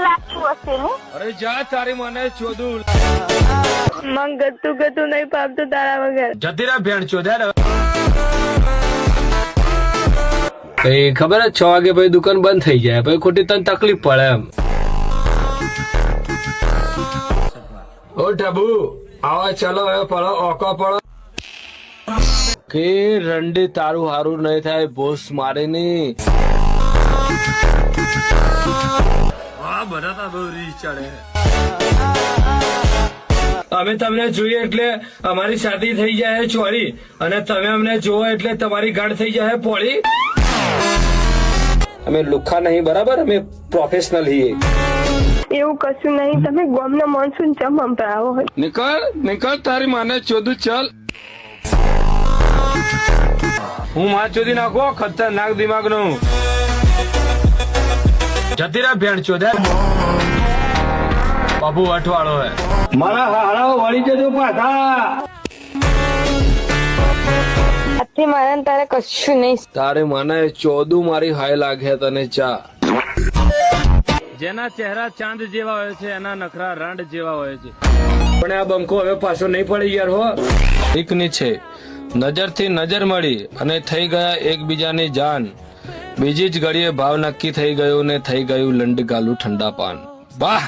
લાગતું હશે ને? અરે જા તારી મને ચોદું મન ગતું નહીં પામતું તારા વગર. જતી રહ્યા ભેણ ચોદ્યા ખબર જ 6 વાગે પછી દુકાન બંધ થઈ જાય પછી ખોટી તને તકલીફ પડે એમ. ઓ ઢબુ આવા ચલો હવે પડો ઓકો પડો કે રંડી તારું હારું નહીં થાય બોસ મારે ની. હા બધા બહુ રીચ ચડે. અમે તમને જોઈએ એટલે અમારી શાદી થઈ જાય ચોરી અને તમે અમને જોવો એટલે તમારી ગાઢ થઈ જાય પોળી. અમે લુખા નહીં બરાબર, અમે પ્રોફેશનલ છીએ. એવું કશું નહીં, તમે ગામના મોનસૂન ચમ સંભળાવો હોય. નીકળ તારી માને ચોદું ચાલ. હું માં ચોદી નાખો ખતરનાક દિમાગ નું. જતી રહ્યા ભેણ ચોદ્યા બાબુ અઠવાડો હે મારા હાડાઓ વળી જજો પાછા. આજથી મારા તારે કશું નહીં. તારે મને ચોદું મારી હાય લાગે તને ચા. જેના ચહેરા ચાંદ જેવા હોય છે એના નખરા રાંડ જેવા હોય છે. પણ આ બંકો હવે પાછો નહીં પડી યાર હો. એકની છે નજર થી નજર મળી અને થઈ ગયા એકબીજાની જાન. બીજી જ ઘડીએ ભાવ નક્કી થઈ ગયો ને થઈ ગયું લંડ ગાલું ઠંડા પાન. વાહ.